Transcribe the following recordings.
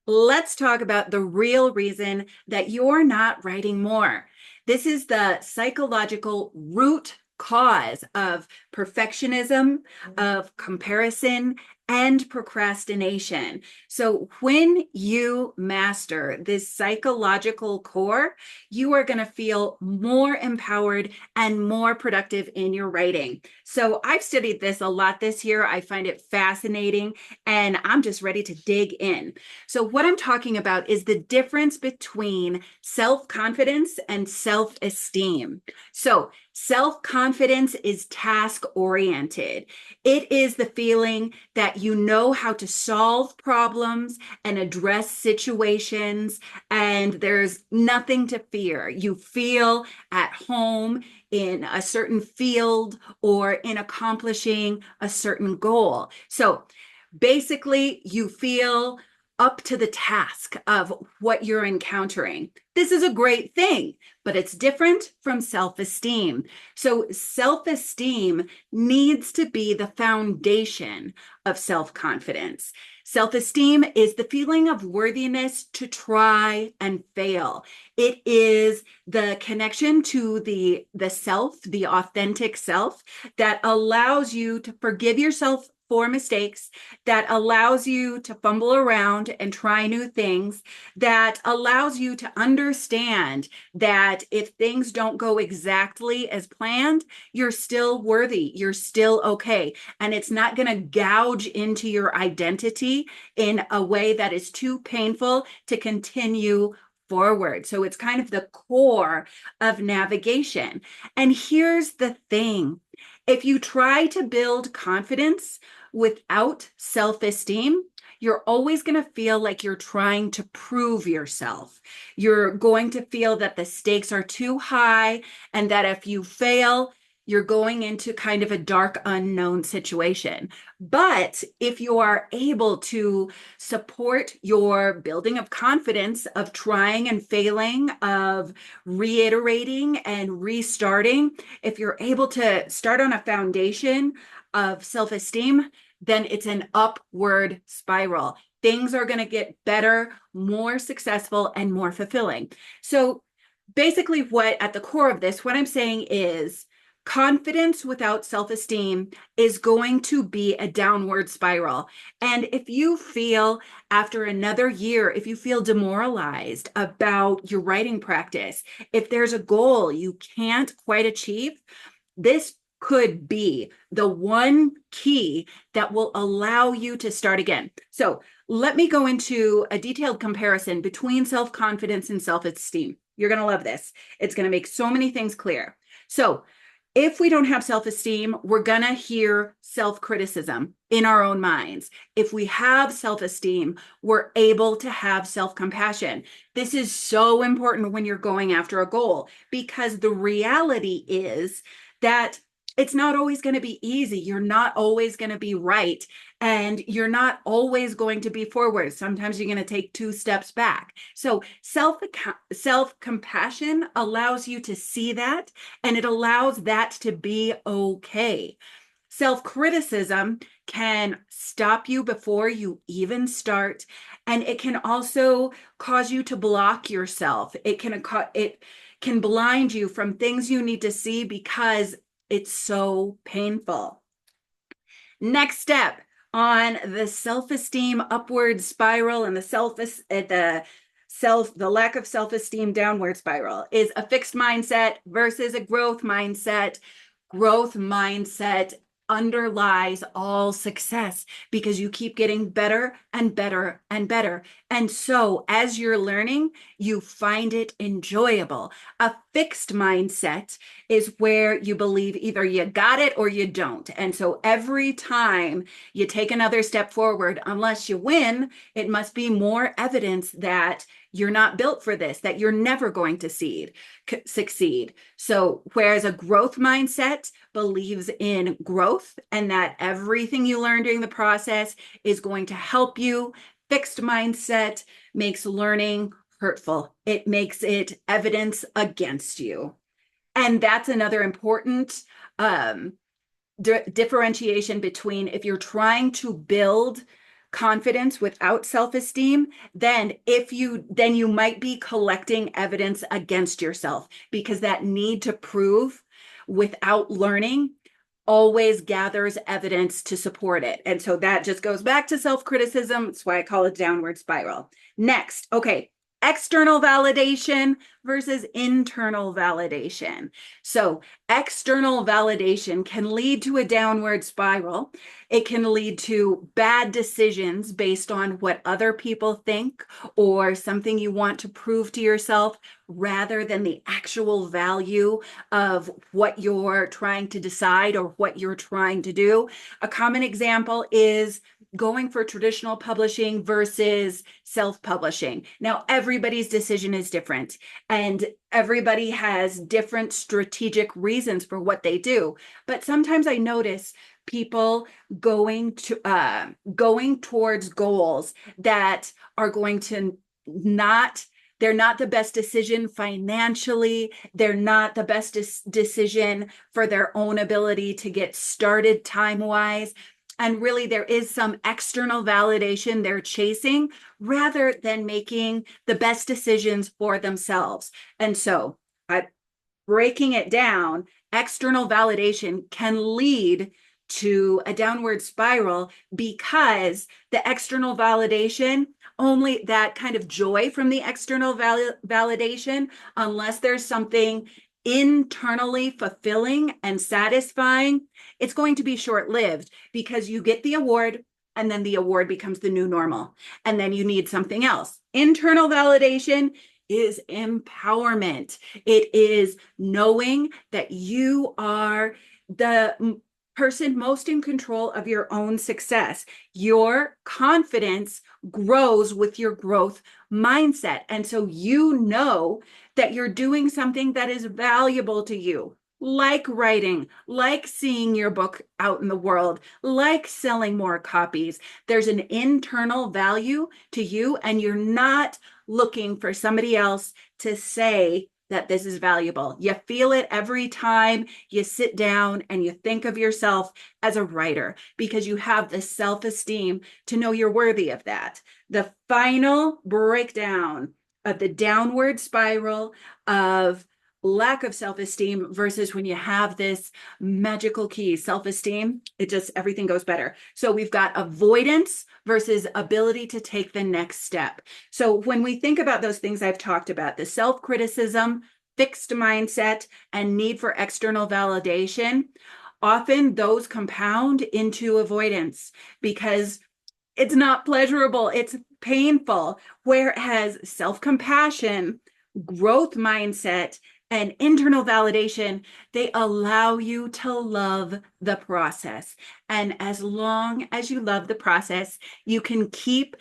Let's talk about the real reason that you're not writing more. This is the psychological root cause of perfectionism, of comparison, and procrastination. So, when you master this psychological core, you are going to feel more empowered and more productive in your writing. So, I've studied this a lot this year. I find it fascinating, and I'm just ready to dig in. So, what I'm talking about is the difference between self confidence and self esteem. So, self confidence is task oriented. It is the feeling that you know how to solve problems and address situations, and there's nothing to fear. You feel at home in a certain field or in accomplishing a certain goal. So, basically, you feel up to the task of what you're encountering. This is a great thing, but it's different from self-esteem. So self-esteem needs to be the foundation of self-confidence. Self-esteem is the feeling of worthiness to try and fail. It is the connection to the self, the authentic self, that allows you to forgive yourself for mistakes, that allows you to fumble around and try new things, that allows you to understand that if things don't go exactly as planned, you're still worthy, you're still okay. And it's not going to gouge into your identity in a way that is too painful to continue forward. So it's kind of the core of navigation. And here's the thing. If you try to build confidence without self-esteem, you're always going to feel like you're trying to prove yourself. You're going to feel that the stakes are too high and that if you fail, you're going into kind of a dark unknown situation. But if you are able to support your building of confidence, of trying and failing, of reiterating and restarting, if you're able to start on a foundation of self-esteem, then it's an upward spiral. Things are going to get better, more successful, and more fulfilling. So basically, what at the core of this, what I'm saying is confidence without self-esteem is going to be a downward spiral. And if you feel after another year, if you feel demoralized about your writing practice, if there's a goal you can't quite achieve, this could be the one key that will allow you to start again. So let me go into a detailed comparison between self-confidence and self-esteem. You're going to love this. It's going to make so many things clear. So if we don't have self-esteem, we're going to hear self-criticism in our own minds. If we have self-esteem, we're able to have self-compassion. This is so important when you're going after a goal, because the reality is that it's not always going to be easy. You're not always going to be right. And you're not always going to be forward. Sometimes you're going to take two steps back. So self-compassion allows you to see that, and it allows that to be okay. Self-criticism can stop you before you even start, and it can also cause you to block yourself. It can blind you from things you need to see because it's so painful. Next step on the self-esteem upward spiral and the lack of self-esteem downward spiral is a fixed mindset versus a growth mindset. Growth mindset underlies all success because you keep getting better and better and better. And so as you're learning, you find it enjoyable. A fixed mindset is where you believe either you got it or you don't. And so every time you take another step forward, unless you win, it must be more evidence that you're not built for this, that you're never going to succeed. So whereas a growth mindset believes in growth and that everything you learn during the process is going to help you, fixed mindset makes learning hurtful. It makes it evidence against you. And that's another important differentiation between if you're trying to build confidence without self-esteem, then you might be collecting evidence against yourself, because that need to prove without learning always gathers evidence to support it. And so that just goes back to self-criticism. That's why I call it downward spiral. Next, okay, external validation versus internal validation. So external validation can lead to a downward spiral. It can lead to bad decisions based on what other people think or something you want to prove to yourself, rather than the actual value of what you're trying to decide or what you're trying to do. A common example is going for traditional publishing versus self-publishing. Now, everybody's decision is different, and everybody has different strategic reasons for what they do. But sometimes I notice people going towards goals that are going to they're not the best decision financially. They're not the best decision for their own ability to get started time-wise. And really, there is some external validation they're chasing rather than making the best decisions for themselves. And so, breaking it down, external validation can lead to a downward spiral, because the external validation, only that kind of joy from the external validation, unless there's something internally fulfilling and satisfying, it's going to be short-lived, because you get the award and then the award becomes the new normal, and then you need something else. Internal validation is empowerment. It is knowing that you are the person most in control of your own success. Your confidence grows with your growth mindset. And so you know that you're doing something that is valuable to you, like writing, like seeing your book out in the world, like selling more copies. There's an internal value to you, and you're not looking for somebody else to say that this is valuable. You feel it every time you sit down and you think of yourself as a writer, because you have the self-esteem to know you're worthy of that. The final breakdown of the downward spiral of lack of self-esteem versus when you have this magical key, self-esteem, everything goes better. So we've got avoidance versus ability to take the next step. So when we think about those things I've talked about, the self-criticism, fixed mindset, and need for external validation, often those compound into avoidance, because it's not pleasurable, it's painful. Whereas self-compassion, growth mindset, and internal validation, they allow you to love the process. And as long as you love the process, you can keep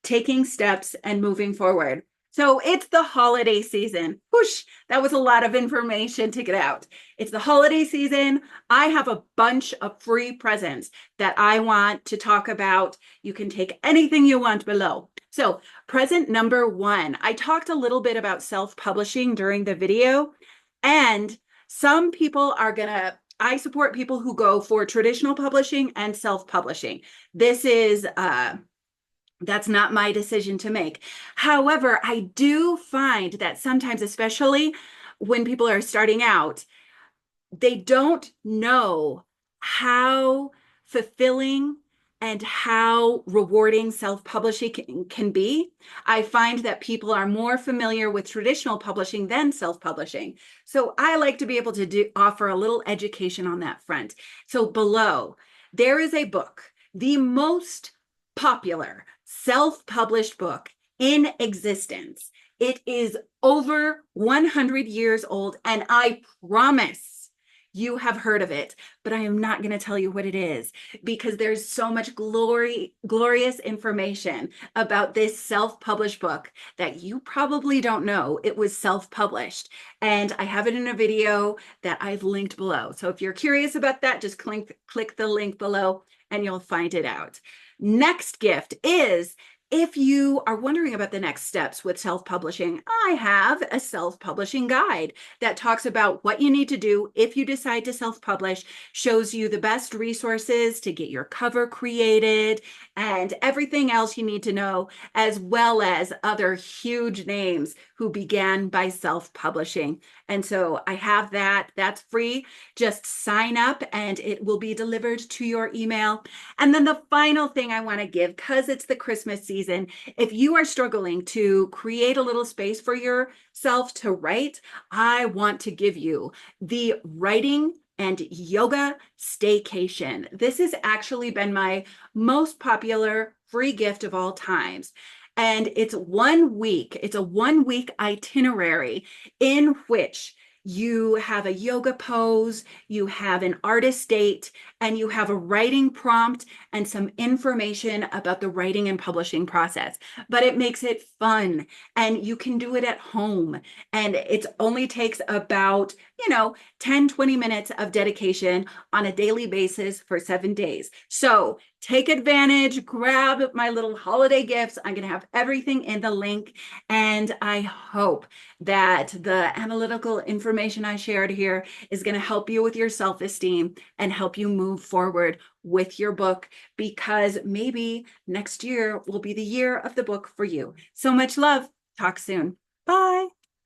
taking steps and moving forward. So it's the holiday season. Whoosh, that was a lot of information to get out. It's the holiday season. I have a bunch of free presents that I want to talk about. You can take anything you want below. So present number 1, I talked a little bit about self-publishing during the video, and some people I support people who go for traditional publishing and self-publishing. That's not my decision to make. However, I do find that sometimes, especially when people are starting out, they don't know how fulfilling and how rewarding self-publishing can be. I find that people are more familiar with traditional publishing than self-publishing. So I like to be able to offer a little education on that front. So below, there is a book, the most popular self-published book in existence. It is over 100 years old, and I promise you have heard of it, but I am not going to tell you what it is, because there's so much glorious information about this self-published book that you probably don't know it was self-published. And I have it in a video that I've linked below. So if you're curious about that, just click the link below and you'll find it out. Next gift is If you are wondering about the next steps with self-publishing, I have a self-publishing guide that talks about what you need to do if you decide to self-publish, shows you the best resources to get your cover created and everything else you need to know, as well as other huge names who began by self-publishing. And so I have that. That's free. Just sign up and it will be delivered to your email. And then the final thing I want to give, because it's the Christmas season, if you are struggling to create a little space for yourself to write, I want to give you the Writing and Yoga Staycation. This has actually been my most popular free gift of all times. And it's 1 week. It's a 1 week itinerary in which you have a yoga pose, you have an artist date, and you have a writing prompt and some information about the writing and publishing process. But it makes it fun and you can do it at home. And it only takes about, 10, 20 minutes of dedication on a daily basis for 7 days. So take advantage, grab my little holiday gifts. I'm going to have everything in the link. And I hope that the analytical information I shared here is going to help you with your self-esteem and help you move forward with your book, because maybe next year will be the year of the book for you. So much love. Talk soon. Bye.